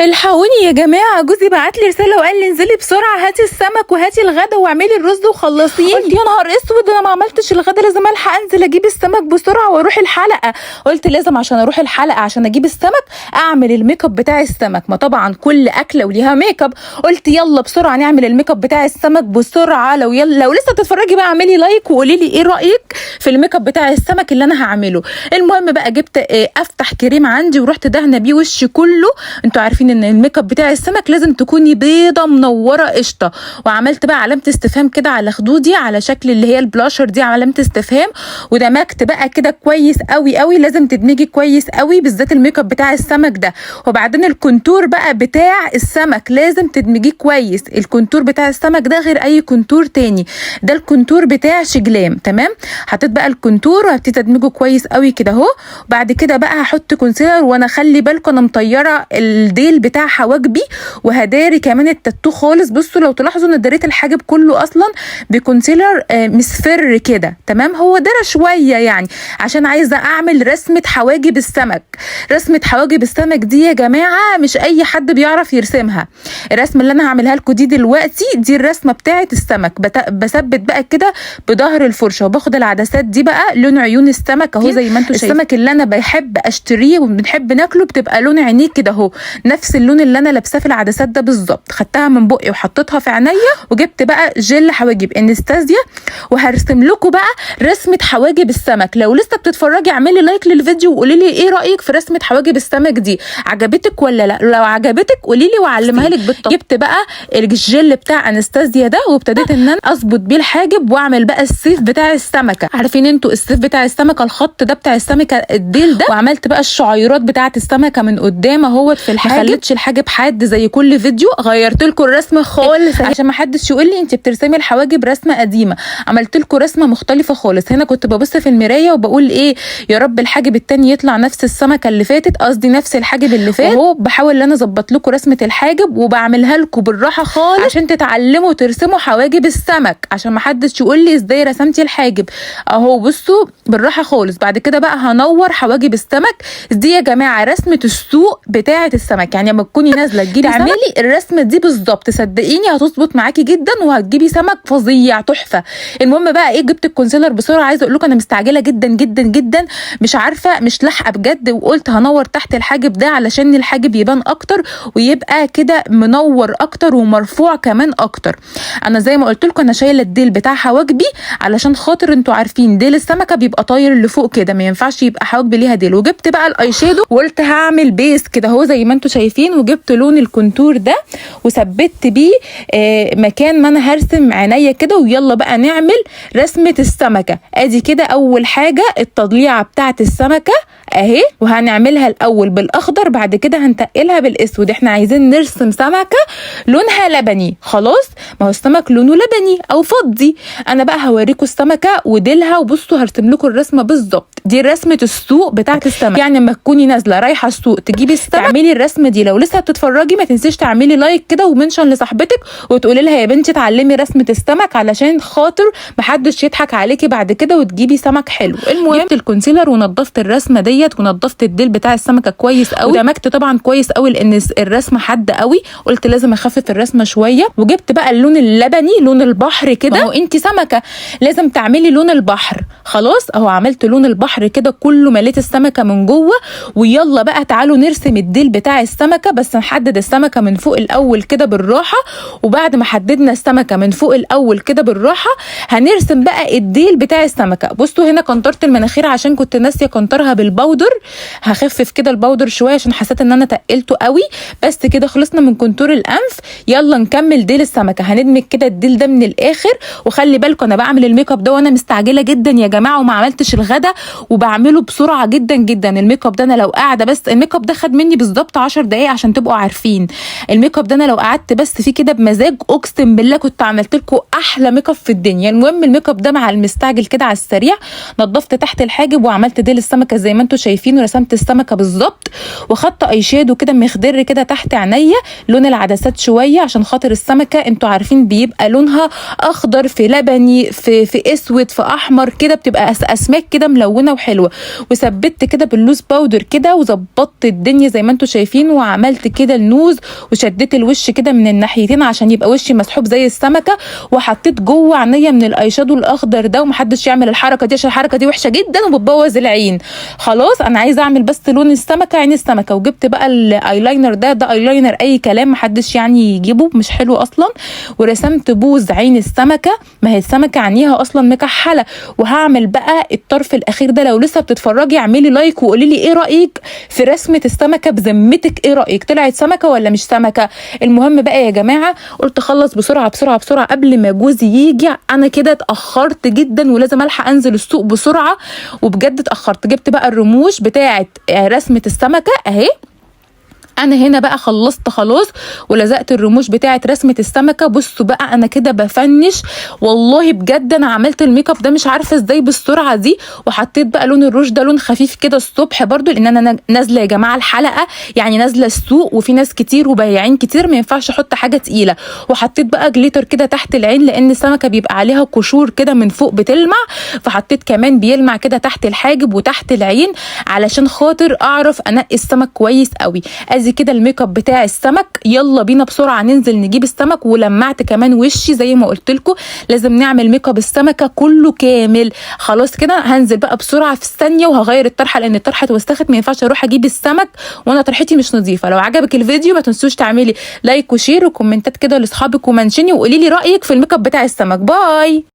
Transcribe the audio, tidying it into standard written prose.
الحقوني يا جماعه، جوزي بعت لي رساله وقال لي انزلي بسرعه هاتي السمك وهاتي الغدا واعملي الرز وخلصيه. قلت يا نهار اسود، انا ما عملتش الغدا، لازم الحق انزل اجيب السمك بسرعه واروح الحلقه. قلت لازم عشان اروح الحلقه عشان اجيب السمك اعمل الميك اب بتاع السمك، ما طبعا كل اكله وليها ميك اب. قلت يلا بسرعه نعمل الميك اب بتاع السمك بسرعه. لو لسه بتتفرجي بقى اعملي لايك وقولي لي ايه رايك في الميك اب بتاع السمك اللي انا هعمله. المهم بقى جبت افتح كريم عندي ورحت دهنه بيه وشي كله. انتوا عارفين ان الميك اب بتاع السمك لازم تكوني بيضه منوره قشطه. وعملت بقى علامه استفهام كده على خدودي على شكل اللي هي البلاشر دي، علامه استفهام. ودمجت بقى كده كويس قوي قوي، لازم تدمجي كويس قوي بالذات الميك اب بتاع السمك ده. وبعدين الكونتور بقى بتاع السمك لازم تدمجيه كويس. الكونتور بتاع السمك ده غير اي كونتور تاني، ده الكونتور بتاع شجلام. تمام، حطيت بقى الكونتور وهبتدي ادمجه كويس قوي كده اهو. بعد كده بقى هحط كونسيلر، وانا خلي بالكم انا مطيره الديل بتاع حواجبي وهداري كمان التاتو خالص. بصوا لو تلاحظوا ان داريت الحاجب كله اصلا بكونسيلر مصفر كده. تمام، هو دارى شويه يعني عشان عايزه اعمل رسمه حواجب السمك. رسمه حواجب السمك دي يا جماعه مش اي حد بيعرف يرسمها. الرسمه اللي انا هعملها لكم دي دلوقتي دي الرسمه بتاعه السمك. بثبت بقى كده بظهر الفرشه وباخد العدسات دي بقى لون عيون السمك اهو زي ما انتم شايفين. السمك اللي انا بحب اشتريه وبنحب ناكله بتبقى لون عينيه كده اهو، نفس اللون اللي انا لابساه في العدسات ده بالظبط. خدتها من بقي وحطيتها في عينيا وجبت بقى جل حواجب انستازيا وهرسم لكم بقى رسمه حواجب السمك. لو لسه بتتفرجي اعملي لايك للفيديو وقولي لي ايه رايك في رسمه حواجب السمك دي، عجبتك ولا لا؟ لو عجبتك قولي لي واعلمها لك بالطبع. جبت بقى الجل بتاع انستازيا ده وابتديت ان انا اظبط بيه الحاجب واعمل بقى السيف بتاع السمكه. عارفين انتوا السيف بتاع السمكه، الخط ده بتاع السمكه الديل ده. وعملت بقى الشعيرات بتاعه السمكه من قدام اهوت في الحاجب. ما خليتش الحاجب حاد زي كل فيديو، غيرت لكم الرسمه خالص عشان ما حدش يقول لي انت بترسمي الحواجب رسمه قديمه. عملت لكم رسمه مختلفه خالص. هنا كنت ببص في المرايه وبقول ايه يا رب الحاجب التاني يطلع نفس السمكه اللي فاتت، قصدي نفس الحاجب اللي فات. اهو بحاول ان انا اظبط لكم رسمه الحاجب وبعملها لكم بالراحه خالص عشان تتعلموا ترسموا حواجب السمك، عشان ما حدش يقول لي ازاي رسمتي الحاجب. اهو بصوا بالراحه خالص. بعد كده بقى هنور حواجب السمك دي يا جماعه رسمه السوق بتاعه السمك. يعني لما تكوني نازله تجيبي تعملي الرسمه دي بالظبط صدقيني هتظبط معاكي جدا وهتجيبي سمك فظيع تحفه. المهم بقى ايه، جبت الكونسيلر بسرعه. عايزه اقول لكم انا مستعجله جدا جدا جدا، مش عارفه مش لاحقه بجد. وقلت هنور تحت الحاجب ده علشان الحاجب يبان اكتر ويبقى كده منور اكتر ومرفوع كمان اكتر. انا زي ما قلت لكم انا شايله الديل بتاع حواجبي علشان خاطر انتوا عارفين ديل السمكه بيبقى طاير لفوق كده، ما ينفعش يبقى حواجبي ليها ديل. وجبت بقى الاي شادو وقلت هعمل بيس كده اهو زي ما انتوا شايفين. وجبت لون الكونتور ده وثبت بيه مكان ما انا هرسم عينيا كده. ويلا بقى نعمل رسمه السمكه. ادي كده اول حاجه التضليعه بتاعه السمكه اهي، وهنعملها الاول بالاخضر بعد كده هنتقلها بالاسود. احنا عايزين نرسم سمكه لونها لبني. خلاص، ما هو السمك لونه لبني او فضي. انا بقى هوريكم السمكه وديلها وبصوا هرسم لكم الرسمه بالظبط. دي رسمه السوق بتاعه السمك. يعني لما تكوني نازله رايحه السوق تجيبي السمك تعملي الرسمه دي. لو لسه بتتفرجي ما تنسيش تعملي لايك كده ومنشن لصاحبتك وتقولي لها يا بنتي اتعلمي رسمه السمك علشان خاطر محدش يضحك عليكي بعد كده وتجيبي سمك حلو. المهم جبت الكونسيلر ونضفت الرسمه ديت ونضفت الديل بتاع السمكه كويس قوي. ودمجت طبعا كويس قوي لان الرسمه حاده قوي، قلت لازم اخفف الرسمه شويه. وجبت بقى اللون اللبني لون البحر كده. اهو انت سمكه لازم تعملي لون البحر. خلاص اهو عملت لون البحر كده كله، مليت السمكه من جوه. ويلا بقى تعالوا نرسم الديل بتاع السمكه. بس نحدد السمكه من فوق الاول كده بالراحه. وبعد ما حددنا السمكه من فوق الاول كده بالراحه هنرسم بقى الديل بتاع السمكه. بصوا هنا كنترت المناخير عشان كنت ناسيه كنترها بالبودر. هخفف كده البودر شويه عشان حسيت ان انا تقلته قوي. بس كده خلصنا من كونتور الانف. يلا نكمل ديل السمكه. هندمج كده الديل ده من الاخر. وخلي بالكم انا بعمل الميك اب ده وانا مستعجله جدا يا جماعه وما عملتش الغدا وبعمله بسرعه جدا جدا. الميك اب ده انا لو قاعده بس الميك اب ده خد مني بالظبط 10 دقايق عشان تبقوا عارفين. الميك اب ده انا لو قعدت بس فيه كده بمزاج اقسم بالله كنت عملت لكم احلى ميك اب في الدنيا. المهم الميك اب ده مع المستعجل كده على السريع نضفت تحت الحاجب وعملت ديل السمكه زي ما انتم انتوا شايفين، ورسمت السمكه بالظبط، وخدت اي شادو كده مخضر كده تحت عينيا لون العدسات شويه، عشان خاطر السمكه انتوا عارفين بيبقى لونها اخضر في لبني في اسود في احمر كده، بتبقى اسماك كده ملونه وحلوه. وثبت كده باللوز باودر كده وظبطت الدنيا زي ما انتوا شايفين، وعملت كده النوز وشديت الوش كده من الناحيتين عشان يبقى وشي مسحوب زي السمكه، وحطيت جوه عينيا من الاي شادو الاخضر ده. ومحدش يعمل الحركه دي عشان الحركه دي وحشه جدا وبتبوظ العين. خلاص انا عايزه اعمل بس لون السمكه، عين السمكه. وجبت بقى الايلاينر ده ايلاينر اي كلام، محدش يعني يجيبه، مش حلو اصلا. ورسمت بوز عين السمكه، ما هي السمكه عينيها اصلا مكحله. وهعمل بقى الطرف الاخير ده. لو لسه بتتفرجي اعملي لايك وقولي لي ايه رايك في رسمه السمكه بذمتك، ايه رايك؟ طلعت سمكه ولا مش سمكه؟ المهم بقى يا جماعه قلت اخلص بسرعه بسرعه بسرعه قبل ما جوزي يجي. انا كده اتاخرت جدا ولازم الحق انزل السوق بسرعه، وبجد اتاخرت. جبت بقى الرموش بتاعه رسمه السمكه اهي. انا هنا بقى خلصت خلاص ولزقت الرموش بتاعه رسمه السمكه. بصوا بقى انا كده بفنش والله بجد. انا عملت الميك اب ده مش عارفه ازاي بالسرعه دي. وحطيت بقى لون الروج ده لون خفيف كده الصبح برضو، لان انا نازله يا جماعه الحلقه، يعني نازله السوق وفي ناس كتير وبياعين كتير، ما ينفعش احط حاجه تقيله. وحطيت بقى جليتر كده تحت العين، لان السمكه بيبقى عليها قشور كده من فوق بتلمع، فحطيت كمان بيلمع كده تحت الحاجب وتحت العين علشان خاطر اعرف انقي السمك كويس قوي. ادي كده الميك اب بتاع السمك. يلا بينا بسرعه ننزل نجيب السمك. ولمعت كمان وشي زي ما قلت لكم، لازم نعمل ميك اب السمكه كله كامل. خلاص كده هنزل بقى بسرعه في الثانيه وهغير الطرحه، لان الطرحه اتوسخت، ما ينفعش اروح اجيب السمك وانا طرحتي مش نظيفه. لو عجبك الفيديو ما تنسوش تعملي لايك وشير وكومنتات كده لاصحابك ومنشني، وقولي لي رايك في الميك اب بتاع السمك. باي.